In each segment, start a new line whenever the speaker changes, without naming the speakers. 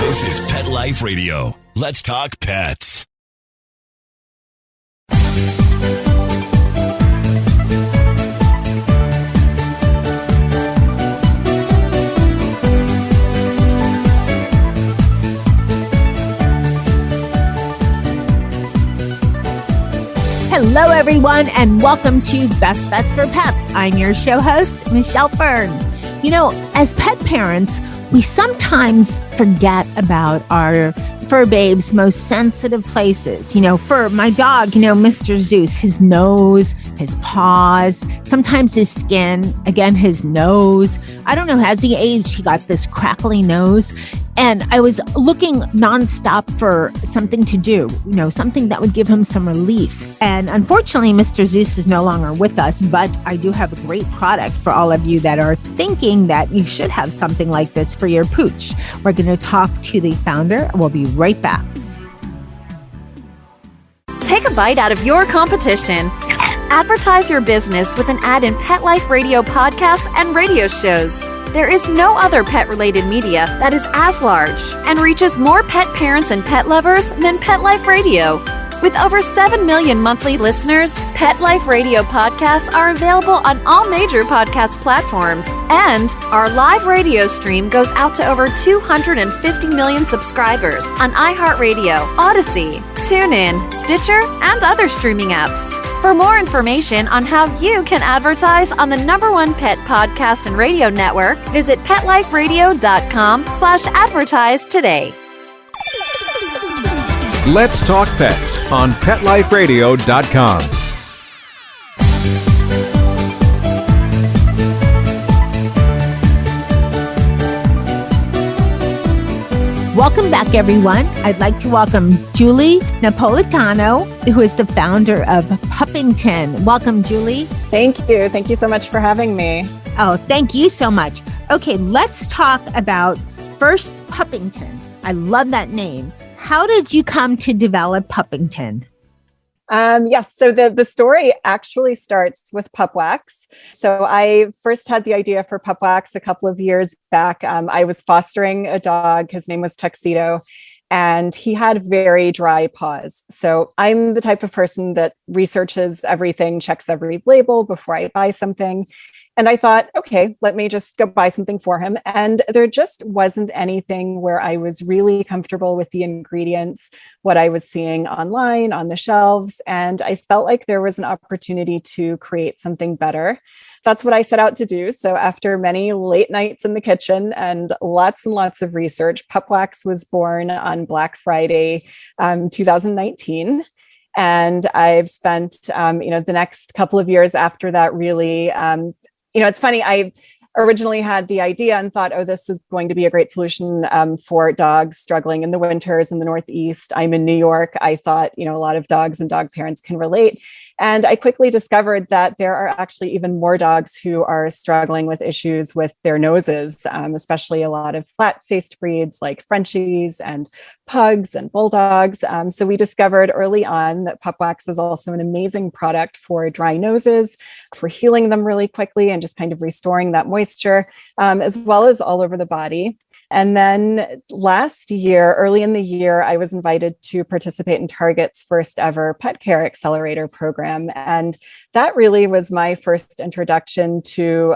This is Pet Life Radio. Let's talk pets.
Hello, everyone, and welcome to Best Bets for Pets. I'm your show host, Michelle Fern. You know, as pet parents, we sometimes forget about our fur babe's most sensitive places. You know, for my dog, Mr. Zeus, his nose, his paws, sometimes his skin, again, his nose. I don't know, as he aged, he got this crackly nose. And I was looking nonstop for something to do, something that would give him some relief. And unfortunately, Mr. Zeus is no longer with us, but I do have a great product for all of you that are thinking that you should have something like this for your pooch. We're going to talk to the founder. We'll be right back.
Take a bite out of your competition. Advertise your business with an ad in Pet Life Radio podcasts and radio shows. There is no other pet-related media that is as large and reaches more pet parents and pet lovers than Pet Life Radio. With over 7 million monthly listeners, Pet Life Radio podcasts are available on all major podcast platforms, and our live radio stream goes out to over 250 million subscribers on iHeartRadio, Odyssey, TuneIn, Stitcher, and other streaming apps. For more information on how you can advertise on the #1 pet podcast and radio network, visit PetLifeRadio.com/advertise today.
Let's talk pets on PetLifeRadio.com.
Welcome back, everyone. I'd like to welcome Julie Napolitano, who is the founder of Puppington. Welcome, Julie.
Thank you. Thank you so much for having me.
Oh, thank you so much. Okay, let's talk about first Puppington. I love that name. How did you come to develop Puppington?
Yes. So the story actually starts with pup wax. So I first had the idea for pup wax a couple of years back. I was fostering a dog. His name was Tuxedo, and he had very dry paws. So I'm the type of person that researches everything, checks every label before I buy something. And I thought, okay, let me just go buy something for him. And there just wasn't anything where I was really comfortable with the ingredients, what I was seeing online on the shelves. And I felt like there was an opportunity to create something better. That's what I set out to do. So after many late nights in the kitchen and lots of research, Pup Wax was born on Black Friday, 2019. And I've spent, the next couple of years after that really, it's funny. I originally had the idea and thought, oh, this is going to be a great solution for dogs struggling in the winters in the Northeast. I'm in New York. I thought, a lot of dogs and dog parents can relate. And I quickly discovered that there are actually even more dogs who are struggling with issues with their noses, especially a lot of flat-faced breeds like Frenchies and pugs and bulldogs. So we discovered early on that Pup Wax is also an amazing product for dry noses, for healing them really quickly and just kind of restoring that moisture, as well as all over the body. And then last year, early in the year, I was invited to participate in Target's first ever pet care accelerator program. And that really was my first introduction to,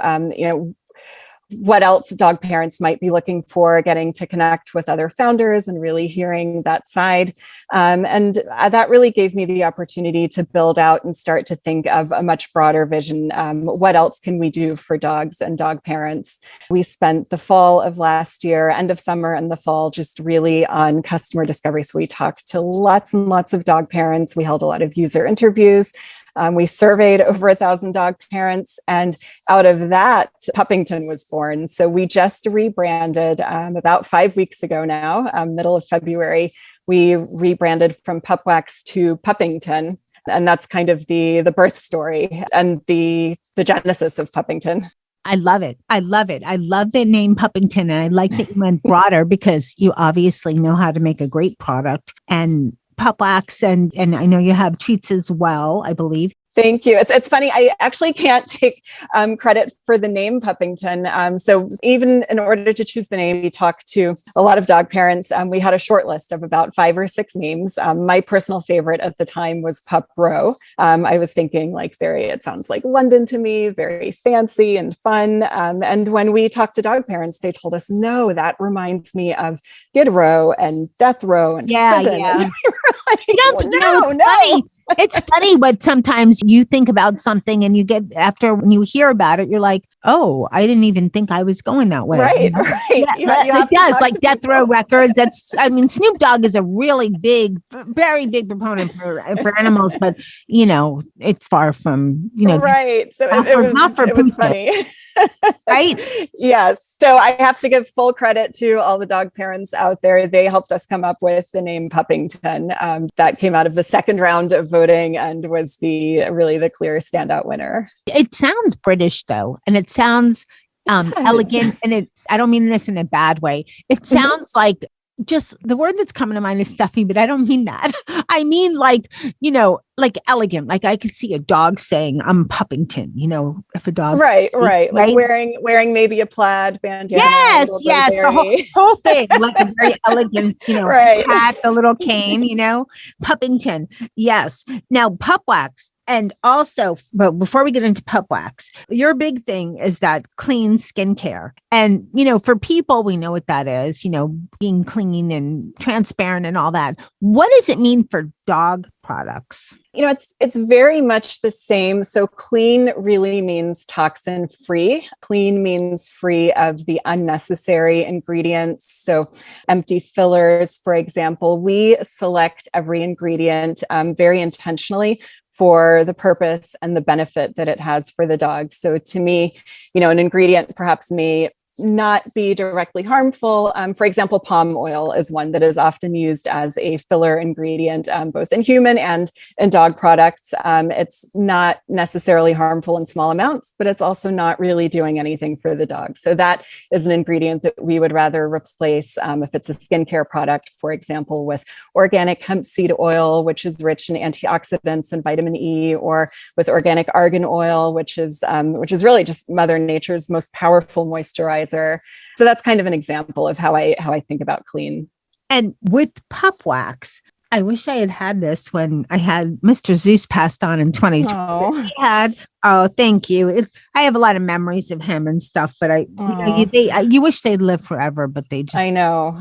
what else dog parents might be looking for, getting to connect with other founders and really hearing that side. And that really gave me the opportunity to build out and start to think of a much broader vision. What else can we do for dogs and dog parents? We spent the fall of last year, end of summer and the fall, just really on customer discovery. So we talked to lots and lots of dog parents. We held a lot of user interviews. We surveyed over 1,000 dog parents, and out of that, Puppington was born. So we just rebranded about 5 weeks ago now, middle of February. We rebranded from Pup Wax to Puppington, and that's kind of the birth story and the genesis of Puppington.
I love it. I love it. I love the name Puppington, and I like that you went broader because you obviously know how to make a great product. And Pup Wax, and I know you have treats as well, I believe.
Thank you. It's funny. I actually can't take credit for the name Puppington. So even in order to choose the name, we talked to a lot of dog parents. We had a short list of about 5 or 6 names. My personal favorite at the time was Pup Row. I was thinking like it sounds like London to me, very fancy and fun. And when we talked to dog parents, they told us, no, that reminds me of Skid Row and Death Row and prison.
Yeah.
And we were like,
it's
no.
funny. It's funny, but sometimes you think about something and after when you hear about it, you're like, oh, I didn't even think I was going that way.
Right.
Yeah, it does. Like Death Row Records. Snoop Dogg is a really big, very big proponent for animals, but it's far from,
right. So it was funny.
Right.
Yes. So I have to give full credit to all the dog parents out there. They helped us come up with the name Puppington. That came out of the second round of voting and was really the clear standout winner.
It sounds British though, and it sounds elegant, and I don't mean this in a bad way. It sounds like, just the word that's coming to mind is stuffy, but I don't mean that. I mean like elegant. Like I could see a dog saying, "I'm Puppington." If a dog, right,
like wearing maybe a plaid bandana.
Yes, the whole thing, like a very elegant, hat, the little cane. Puppington. Yes. Now, pup wax. And also, but before we get into pup wax, your big thing is that clean skincare. And, for people, we know what that is, being clean and transparent and all that. What does it mean for dog products?
It's very much the same. So clean really means toxin free. Clean means free of the unnecessary ingredients. So empty fillers, for example, we select every ingredient very intentionally for the purpose and the benefit that it has for the dog. So to me, an ingredient perhaps may not be directly harmful. For example, palm oil is one that is often used as a filler ingredient, both in human and in dog products. It's not necessarily harmful in small amounts, but it's also not really doing anything for the dog. So that is an ingredient that we would rather replace if it's a skincare product, for example, with organic hemp seed oil, which is rich in antioxidants and vitamin E, or with organic argan oil, which is really just Mother Nature's most powerful moisturizer. So that's kind of an example of how I think about clean.
And with pup wax, I wish I had this when I had Mr. Zeus passed on in 2020. Thank you. I have a lot of memories of him and stuff, but you wish they'd live forever, but they just.
I know.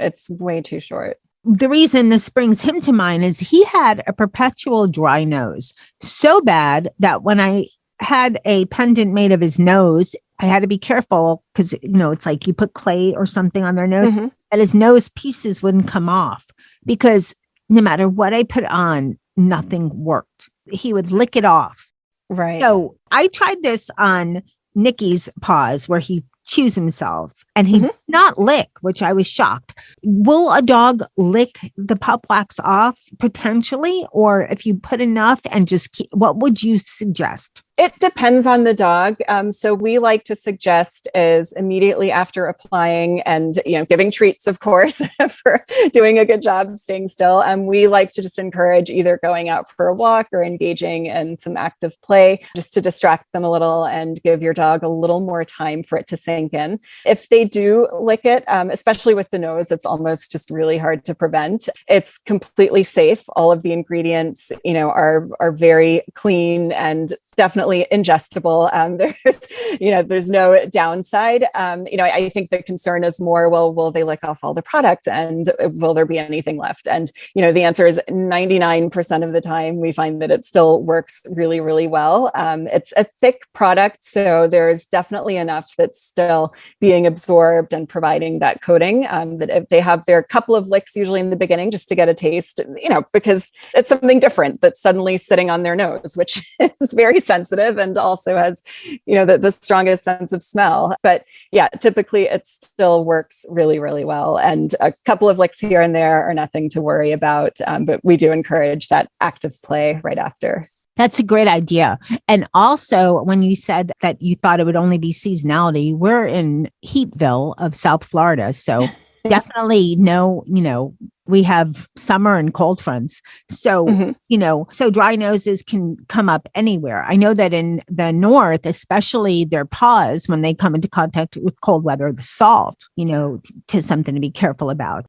It's way too short.
The reason this brings him to mind is he had a perpetual dry nose, so bad that when I had a pendant made of his nose, I had to be careful because, it's like you put clay or something on their nose and his nose pieces wouldn't come off because no matter what I put on, nothing worked. He would lick it off.
Right.
So I tried this on Nicky's paws where he chews himself and he did not lick, which I was shocked. Will a dog lick the pup wax off potentially? Or if you put enough and what would you suggest?
It depends on the dog. So we like to suggest is immediately after applying and, giving treats, of course, for doing a good job staying still. We like to just encourage either going out for a walk or engaging in some active play just to distract them a little and give your dog a little more time for it to sink in. If they do lick it, especially with the nose, it's almost just really hard to prevent. It's completely safe. All of the ingredients, are very clean and definitely ingestible. There's no downside. I think the concern is more, will they lick off all the product and will there be anything left? And, the answer is 99% of the time we find that it still works really, really well. It's a thick product, so there's definitely enough that's still being absorbed and providing that coating that if they have their couple of licks usually in the beginning just to get a taste, because it's something different that's suddenly sitting on their nose, which is very sensitive and also has, the strongest sense of smell. But yeah, typically it still works really, really well. And a couple of licks here and there are nothing to worry about. But we do encourage that active play right after.
That's a great idea. And also, when you said that you thought it would only be seasonality, we're in Heatville of South Florida. So definitely no, we have summer and cold fronts. So, so dry noses can come up anywhere. I know that in the north, especially their paws, when they come into contact with cold weather, the salt, to something to be careful about.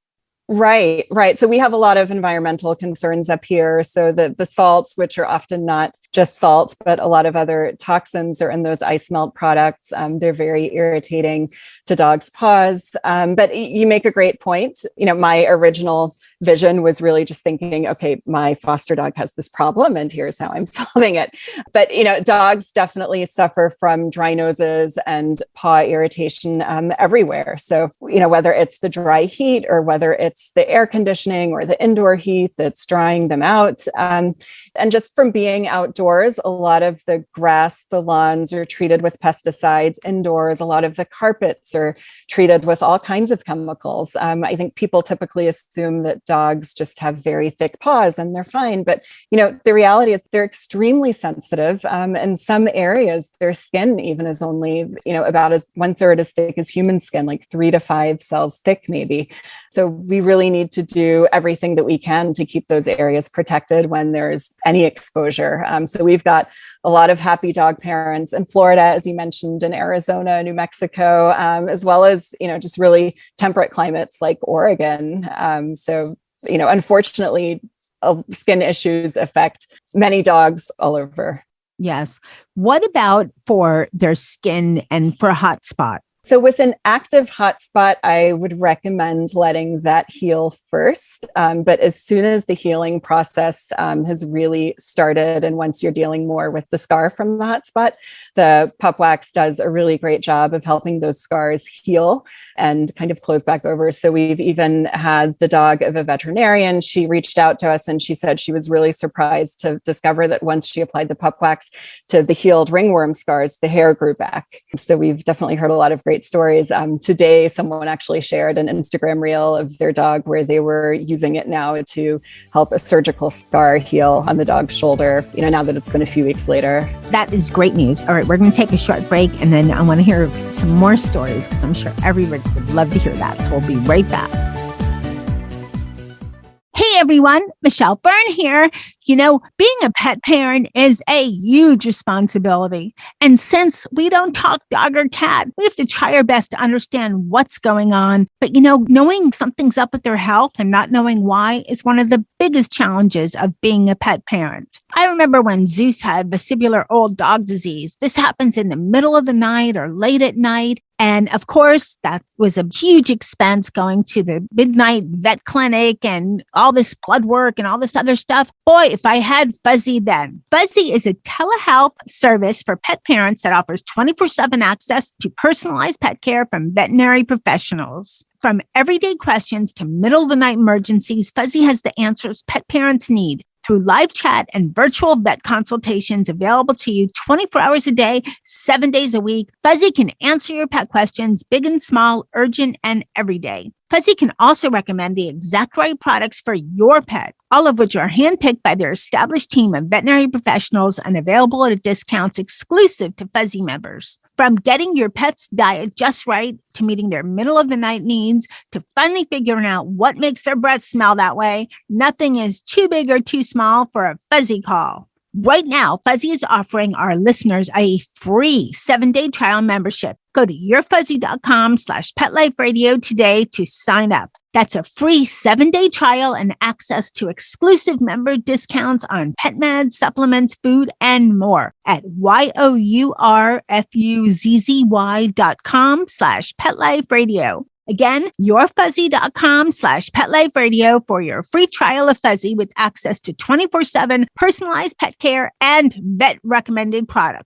Right. So we have a lot of environmental concerns up here. So the salts, which are often not just salt, but a lot of other toxins are in those ice melt products. They're very irritating to dogs' paws. But you make a great point. My original vision was really just thinking, okay, my foster dog has this problem and here's how I'm solving it. But, dogs definitely suffer from dry noses and paw irritation everywhere. So, whether it's the dry heat or whether it's the air conditioning or the indoor heat that's drying them out. And just from being outdoors, a lot of the grass, the lawns are treated with pesticides. Indoors, a lot of the carpets are treated with all kinds of chemicals. I think people typically assume that dogs just have very thick paws and they're fine. But, the reality is they're extremely sensitive. In some areas, their skin even is only, about 1/3 as thick as human skin, like 3 to 5 cells thick, maybe. So we really need to do everything that we can to keep those areas protected when there's any exposure. So we've got a lot of happy dog parents in Florida, as you mentioned, in Arizona, New Mexico, as well as, just really temperate climates like Oregon. Unfortunately, skin issues affect many dogs all over.
Yes. What about for their skin and for a hot spot?
So with an active hotspot, I would recommend letting that heal first. But as soon as the healing process has really started, and once you're dealing more with the scar from the hotspot, the pup wax does a really great job of helping those scars heal and kind of close back over. So we've even had the dog of a veterinarian. She reached out to us and she said she was really surprised to discover that once she applied the pup wax to the healed ringworm scars, the hair grew back. So we've definitely heard a lot of great stories. Today, someone actually shared an Instagram reel of their dog where they were using it now to help a surgical scar heal on the dog's shoulder, now that it's been a few weeks later.
That is great news. All right, we're going to take a short break and then I want to hear some more stories because I'm sure everybody would love to hear that. So we'll be right back. Hey everyone, Michelle Fern here. Being a pet parent is a huge responsibility. And since we don't talk dog or cat, we have to try our best to understand what's going on. But knowing something's up with their health and not knowing why is one of the biggest challenges of being a pet parent. I remember when Zeus had vestibular old dog disease. This happens in the middle of the night or late at night. And of course, that was a huge expense going to the midnight vet clinic and all this blood work and all this other stuff. Boy, if I had Fuzzy then. Fuzzy is a telehealth service for pet parents that offers 24/7 access to personalized pet care from veterinary professionals. From everyday questions to middle of the night emergencies, Fuzzy has the answers pet parents need. Through live chat and virtual vet consultations available to you 24 hours a day, 7 days a week, Fuzzy can answer your pet questions, big and small, urgent, and everyday. Fuzzy can also recommend the exact right products for your pet, all of which are handpicked by their established team of veterinary professionals and available at discounts exclusive to Fuzzy members. From getting your pet's diet just right to meeting their middle of the night needs to finally figuring out what makes their breath smell that way, nothing is too big or too small for a Fuzzy call. Right now, Fuzzy is offering our listeners a free 7-day trial membership. Go to yourfuzzy.com/PetLifeRadio today to sign up. That's a free 7-day trial and access to exclusive member discounts on pet meds, supplements, food, and more at yourfuzzy.com/PetLifeRadio. Again, yourfuzzy.com/PetLifeRadio for your free trial of Fuzzy with access to 24/7 personalized pet care and vet recommended product.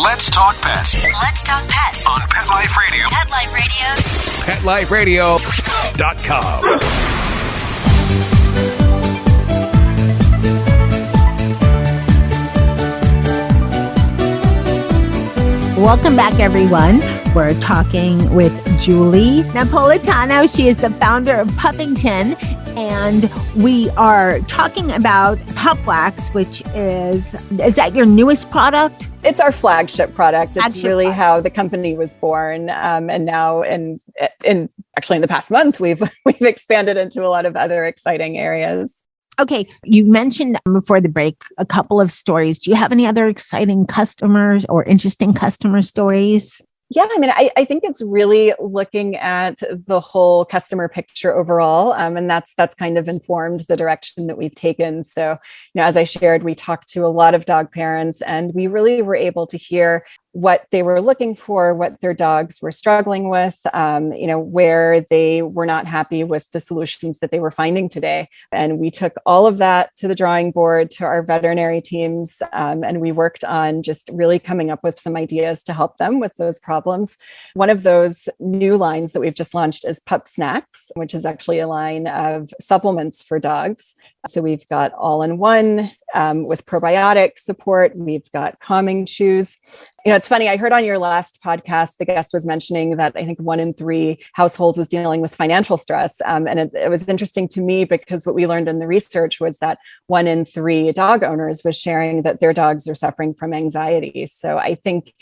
Let's talk pets.
Let's talk pets
On Pet Life Radio.
Pet Life Radio.
PetLifeRadio.com.
Welcome back, everyone. We're talking with Julie Napolitano. She is the founder of Puppington. And we are talking about Pup Wax, which is that your newest product?
It's our flagship product. It's
Flagship
really
product.
how the company was born. And now in the past month, we've expanded into a lot of other exciting areas.
Okay, you mentioned before the break a couple of stories. Do you have any other exciting customers or interesting customer stories?
Yeah, I mean, I think it's really looking at the whole customer picture overall, and that's kind of informed the direction that we've taken. So, as I shared, we talked to a lot of dog parents, and we really were able to hear what they were looking for, what their dogs were struggling with, where they were not happy with the solutions that they were finding today. And we took all of that to the drawing board, to our veterinary teams, and we worked on just really coming up with some ideas to help them with those problems. One of those new lines that we've just launched is Pup Snacks, which is actually a line of supplements for dogs. So we've got all-in-one with probiotic support. We've got calming chews. It's funny. I heard on your last podcast, the guest was mentioning that I think 1 in 3 households is dealing with financial stress. And it was interesting to me because what we learned in the research was that 1 in 3 dog owners was sharing that their dogs are suffering from anxiety. So I think,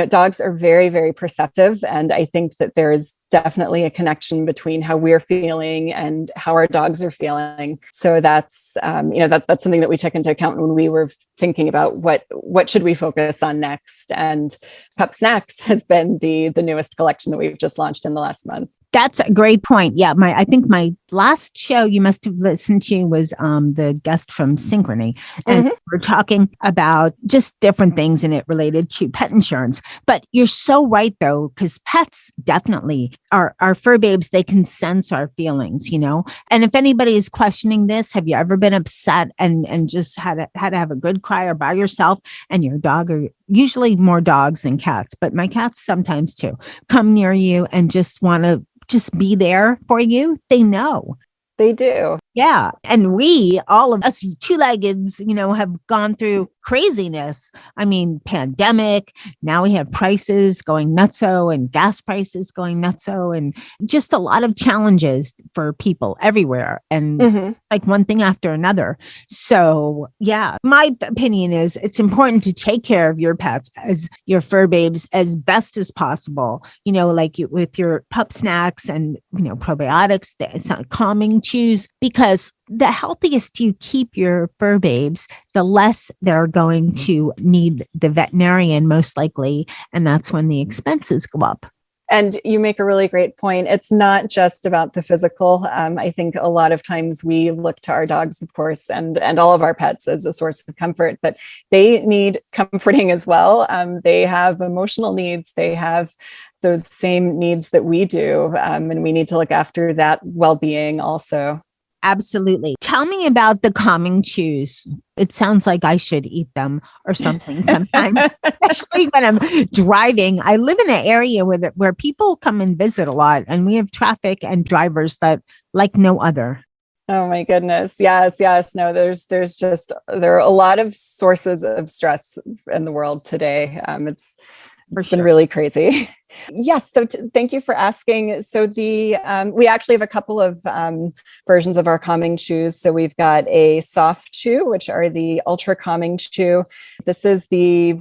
dogs are very, very perceptive. And I think that there's definitely a connection between how we're feeling and how our dogs are feeling. So that's something that we took into account when we were thinking about what should we focus on next. And Pup Snacks has been the newest collection that we've just launched in the last month.
That's a great point. Yeah, I think my last show you must have listened to was the guest from Synchrony. And we're talking about just different things in it related to pet insurance. But you're so right, though, because pets definitely our fur babes, they can sense our feelings, And if anybody is questioning this, have you ever been upset and just had to have a good cry or by yourself and your dog, or usually more dogs than cats, but my cats sometimes too, come near you and just want to just be there for you? They know.
They do.
Yeah. And we, all of us two-leggeds, have gone through craziness. I mean, pandemic. Now we have prices going nutso and gas prices going nutso and just a lot of challenges for people everywhere. And like one thing after another. So yeah, my opinion is it's important to take care of your pets as your fur babes as best as possible, like with your Pup Snacks and, probiotics, calming chews, because the healthiest you keep your fur babes, the less they're going to need the veterinarian, most likely. And that's when the expenses go up.
And you make a really great point. It's not just about the physical. I think a lot of times we look to our dogs, of course, and all of our pets as a source of comfort, but they need comforting as well. They have emotional needs. They have those same needs that we do. And we need to look after that well-being also.
Absolutely. Tell me about the calming chews. It sounds like I should eat them or something sometimes, especially when I'm driving. I live in an area where people come and visit a lot, and we have traffic and drivers that like no other.
Oh my goodness. Yes. No, there are a lot of sources of stress in the world today. It's been really crazy. Yes. So thank you for asking. So we actually have a couple of versions of our calming chews. So we've got a soft chew, which are the ultra calming chew. This is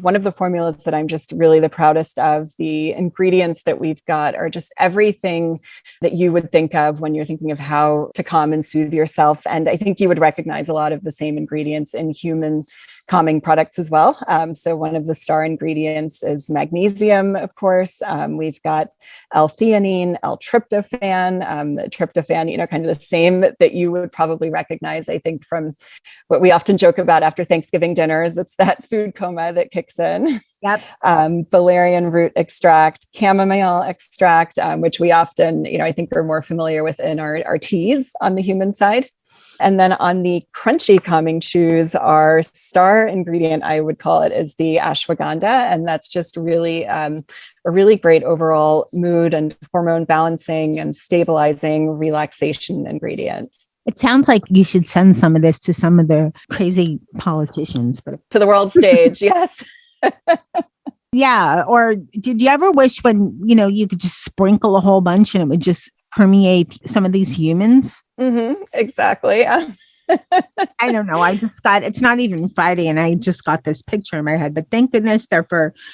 one of the formulas that I'm just really the proudest of. The ingredients that we've got are just everything that you would think of when you're thinking of how to calm and soothe yourself. And I think you would recognize a lot of the same ingredients in human calming products as well. So one of the star ingredients is magnesium, of course. We've got L-theanine, L-tryptophan, tryptophan, kind of the same that you would probably recognize, I think, from what we often joke about after Thanksgiving dinners. It's that food coma that kicks in.
Yep.
Valerian root extract, chamomile extract, which we often, I think are more familiar with in our teas on the human side. And then on the crunchy calming chews, our star ingredient, I would call it, is the ashwagandha. And that's just really a really great overall mood and hormone balancing and stabilizing relaxation ingredient.
It sounds like you should send some of this to some of the crazy politicians.
To the world stage, yes.
Yeah. Or did you ever wish when, you could just sprinkle a whole bunch and it would just permeate some of these humans?
Exactly.
I don't know. It's not even Friday and I just got this picture in my head, but thank goodness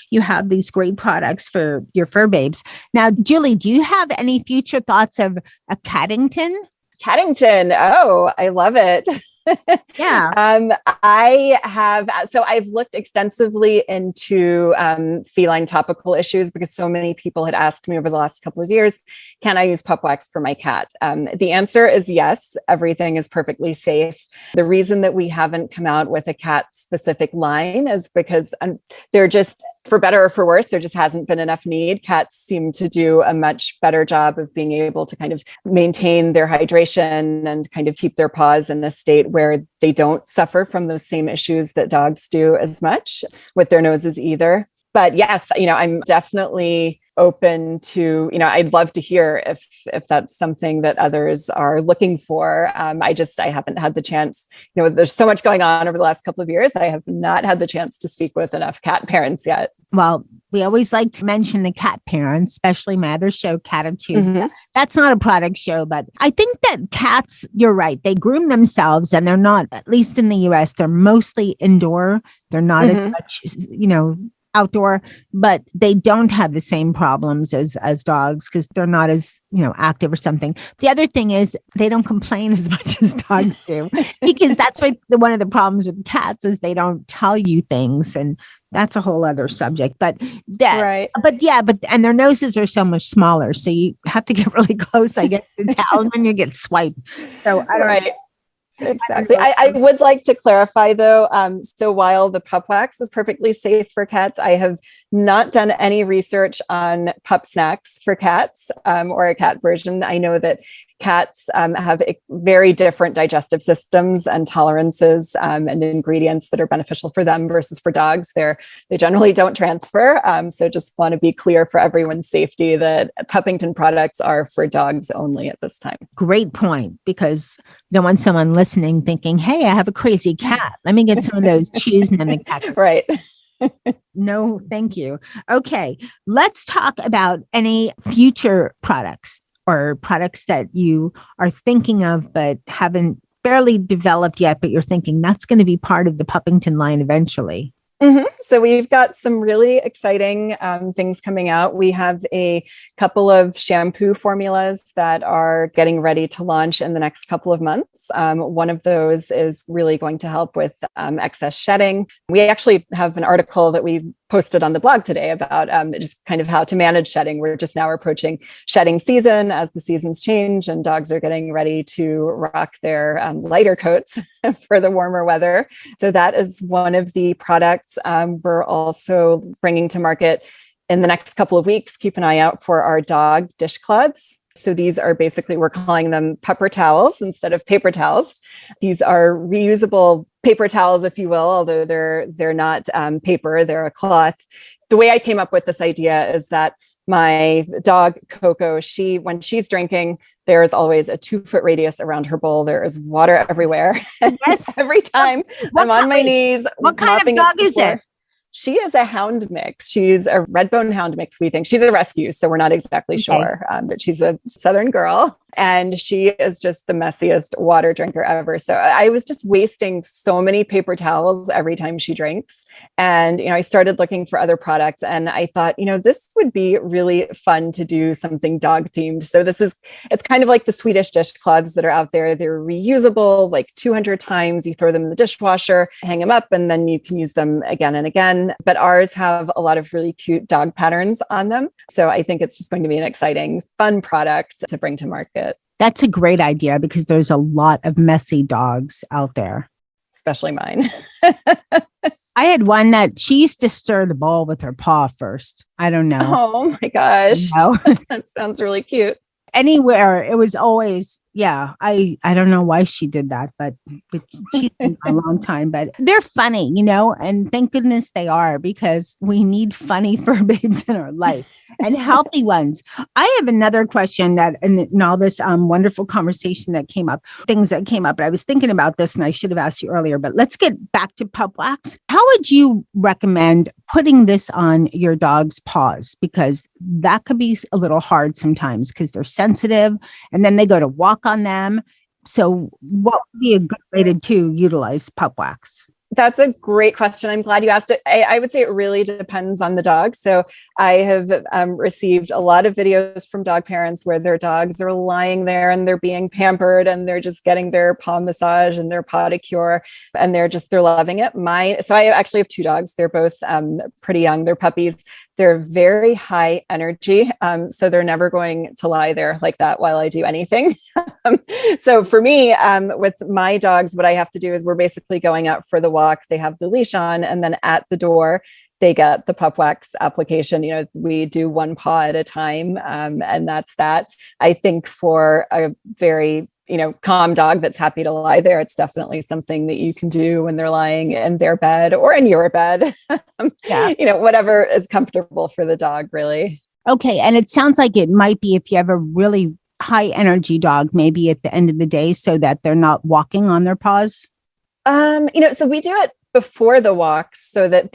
you have these great products for your fur babes. Now, Julie, do you have any future thoughts of a Caddington?
Caddington. Oh, I love it.
Yeah.
I've looked extensively into feline topical issues because so many people had asked me over the last couple of years, can I use pup wax for my cat? The answer is yes, everything is perfectly safe. The reason that we haven't come out with a cat specific line is because they're just, for better or for worse, there just hasn't been enough need. Cats seem to do a much better job of being able to kind of maintain their hydration and kind of keep their paws in a state where they don't suffer from those same issues that dogs do as much with their noses either. But yes, I'm definitely open to, I'd love to hear if that's something that others are looking for. I haven't had the chance, there's so much going on over the last couple of years. I have not had the chance to speak with enough cat parents yet.
Well, we always like to mention the cat parents, especially my other show, Catitude. That's not a product show, but I think that cats, you're right, they groom themselves and they're not, at least in the US, they're mostly indoor. They're not as much, outdoor, but they don't have the same problems as dogs because they're not as, active or something. The other thing is they don't complain as much as dogs do because that's one of the problems with cats is they don't tell you things. And that's a whole other subject, and their noses are so much smaller. So you have to get really close, I guess, to tell when you get swiped. So I don't know.
Exactly. I would like to clarify though. So while the pup wax is perfectly safe for cats, I have not done any research on pup snacks for cats or a cat version. I know that cats have very different digestive systems and tolerances and ingredients that are beneficial for them versus for dogs. They generally don't transfer. So just want to be clear for everyone's safety that Puppington products are for dogs only at this time.
Great point, because you don't want someone listening thinking, hey, I have a crazy cat. Let me get some of those chews and then the cat.
Right.
No, thank you. Okay, let's talk about any future products or products that you are thinking of but haven't barely developed yet, but you're thinking that's going to be part of the Puppington line eventually.
So we've got some really exciting things coming out. We have a couple of shampoo formulas that are getting ready to launch in the next couple of months. One of those is really going to help with excess shedding. We actually have an article that we posted on the blog today about just kind of how to manage shedding. We're just now approaching shedding season as the seasons change and dogs are getting ready to rock their lighter coats for the warmer weather. So that is one of the products we're also bringing to market in the next couple of weeks. Keep an eye out for our dog dishcloths. So these are basically, we're calling them pepper towels instead of paper towels. These are reusable paper towels, if you will, although they're not paper, they're a cloth. The way I came up with this idea is that my dog, Coco, when she's drinking, there is always a 2-foot radius around her bowl. There is water everywhere.
Yes.
Every time I'm on my knees.
What kind of dog is it?
She is a hound mix. She's a red bone hound mix, we think. She's a rescue, so we're not exactly sure, but she's a Southern girl. And she is just the messiest water drinker ever. So I was just wasting so many paper towels every time she drinks. And, I started looking for other products and I thought, this would be really fun to do something dog themed. So it's kind of like the Swedish dishcloths that are out there. They're reusable, like 200 times. You throw them in the dishwasher, hang them up, and then you can use them again and again. But ours have a lot of really cute dog patterns on them. So I think it's just going to be an exciting, fun product to bring to market.
That's a great idea because there's a lot of messy dogs out there.
Especially mine.
I had one that she used to stir the bowl with her paw first. I don't know.
Oh my gosh.
No.
That sounds really cute.
Anywhere. It was always, I don't know why she did that, but she's been a long time, but they're funny, and thank goodness they are because we need funny fur babes in our life and healthy ones. I have another question that in all this wonderful conversation that came up, things that came up, I was thinking about this and I should have asked you earlier, but let's get back to pup wax. How would you recommend putting this on your dog's paws? Because that could be a little hard sometimes because they're sensitive and then they go to walk on them So what would be a good way to utilize pup wax?
That's a great question. I'm glad you asked it. I would say it really depends on the dog. So I have received a lot of videos from dog parents where their dogs are lying there and they're being pampered and they're just getting their paw massage and their pedicure and they're loving it. So I actually have two dogs. They're both pretty young. They're puppies. They're very high energy. So they're never going to lie there like that while I do anything. So for me, with my dogs, what I have to do is we're basically going out for the walk. They have the leash on, and then at the door, they get the pup wax application. We do one paw at a time. And that's that. I think for a very, calm dog that's happy to lie there, it's definitely something that you can do when they're lying in their bed or in your bed. Whatever is comfortable for the dog, really.
Okay. And it sounds like it might be if you have a really high energy dog, maybe at the end of the day, so that they're not walking on their paws.
So we do it before the walks so that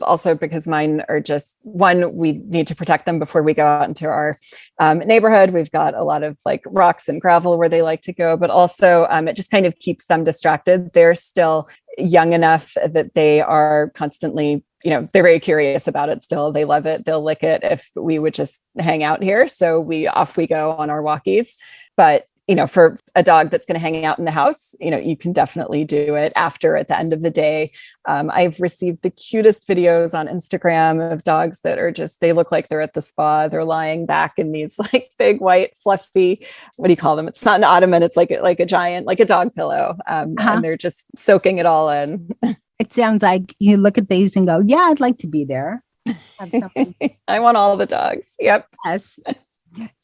also because mine are just we need to protect them before we go out into our neighborhood. We've got a lot of like rocks and gravel where they like to go, but also it just kind of keeps them distracted. They're still young enough that they are constantly, they're very curious about it still. They love it. They'll lick it if we would just hang out here. So off we go on our walkies. But for a dog that's going to hang out in the house, you can definitely do it at the end of the day. I've received the cutest videos on Instagram of dogs that are they look like they're at the spa. They're lying back in these like big white fluffy, what do you call them? It's not an ottoman. It's like a giant, like a dog pillow. And they're just soaking it all in.
It sounds like you look at these and go, yeah, I'd like to be there.
I want all the dogs. Yep.
Yes.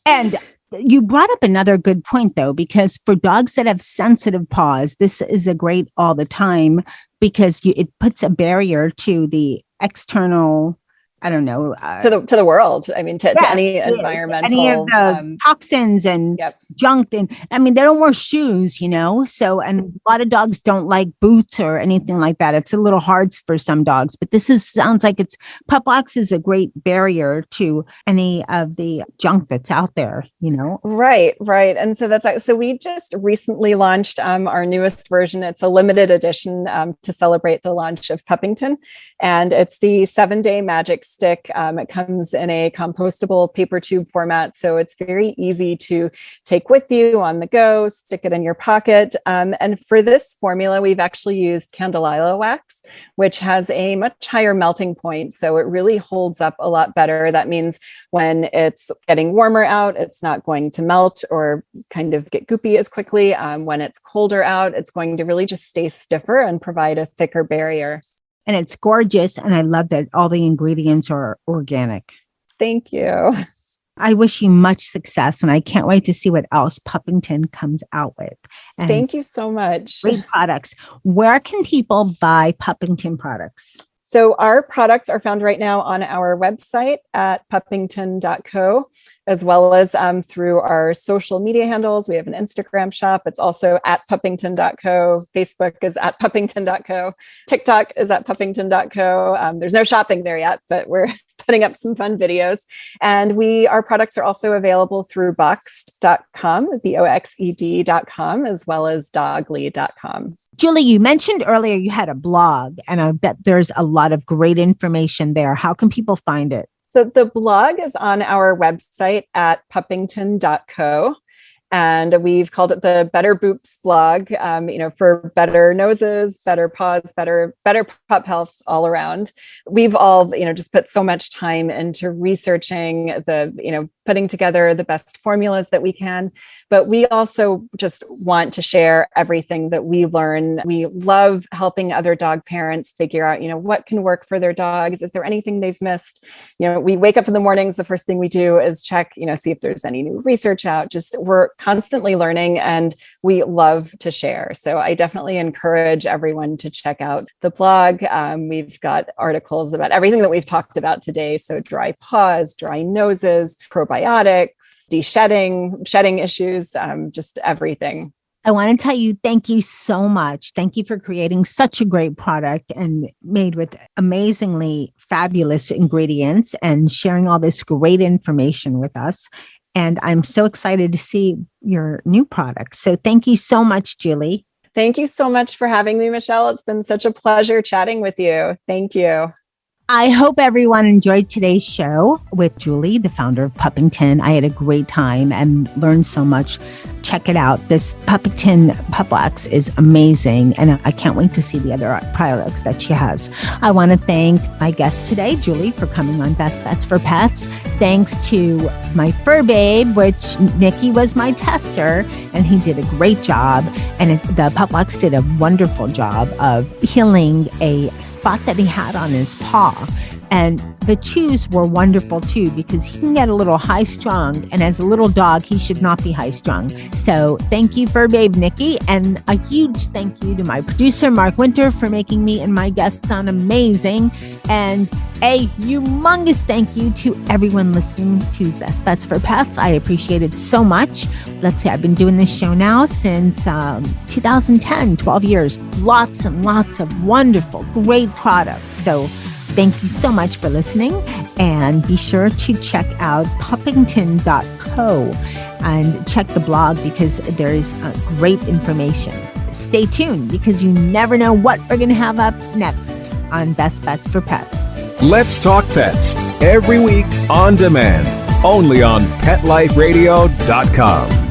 And you brought up another good point, though, because for dogs that have sensitive paws, this is a great all the time because it puts a barrier to the external, I don't know.
To the world. I mean, to any environmental.
Any of the toxins and junk. And I mean, they don't wear shoes, so, and a lot of dogs don't like boots or anything like that. It's a little hard for some dogs, but sounds like pup wax is a great barrier to any of the junk that's out there,
Right. And so we just recently launched our newest version. It's a limited edition to celebrate the launch of Puppington. And it's the 7-day magic stick. It comes in a compostable paper tube format. So it's very easy to take with you on the go, stick it in your pocket. And for this formula, we've actually used candelilla wax, which has a much higher melting point. So it really holds up a lot better. That means when it's getting warmer out, it's not going to melt or kind of get goopy as quickly. When it's colder out, it's going to really just stay stiffer and provide a thicker barrier.
And it's gorgeous. And I love that all the ingredients are organic.
Thank you.
I wish you much success. And I can't wait to see what else Puppington comes out with. And
thank you so much.
Great products. Where can people buy Puppington products?
So our products are found right now on our website at puppington.co, as well as through our social media handles. We have an Instagram shop. It's also at puppington.co. Facebook is at puppington.co. TikTok is at puppington.co. There's no shopping there yet, but we're putting up some fun videos. And our products are also available through boxed.com, boxed.com, as well as dogly.com.
Julie, you mentioned earlier you had a blog, and I bet there's a lot of great information there. How can people find it?
So the blog is on our website at puppington.co. And we've called it the Better Boops blog, for better noses, better paws, better pup health all around. We've all, just put so much time into researching putting together the best formulas that we can. But we also just want to share everything that we learn. We love helping other dog parents figure out, what can work for their dogs. Is there anything they've missed? We wake up in the mornings. The first thing we do is check, see if there's any new research out. We're constantly learning and we love to share. So I definitely encourage everyone to check out the blog. We've got articles about everything that we've talked about today. So dry paws, dry noses, probiotics, shedding issues, just everything.
I want to tell you, thank you so much. Thank you for creating such a great product and made with amazingly fabulous ingredients and sharing all this great information with us. And I'm so excited to see your new products. So thank you so much, Julie.
Thank you so much for having me, Michelle. It's been such a pleasure chatting with you. Thank you.
I hope everyone enjoyed today's show with Julie, the founder of Puppington. I had a great time and learned so much. Check it out. This Puppington Pup Wax is amazing, and I can't wait to see the other products that she has. I want to thank my guest today, Julie, for coming on Best Bets for Pets. Thanks to my fur babe, which Nikki was my tester, and he did a great job. And the Pup Wax did a wonderful job of healing a spot that he had on his paw. And the chews were wonderful too, because he can get a little high strung, and as a little dog, he should not be high strung. So thank you, fur babe Nikki, and a huge thank you to my producer, Mark Winter, for making me and my guests sound amazing. And a humongous thank you to everyone listening to Best Bets for Pets. I appreciate it so much. Let's see, I've been doing this show now since 2010, 12 years. Lots and lots of wonderful, great products. So thank you so much for listening, and be sure to check out puppington.co and check the blog, because there is great information. Stay tuned, because you never know what we're going to have up next on Best Bets for Pets.
Let's Talk Pets, every week on demand, only on PetLifeRadio.com.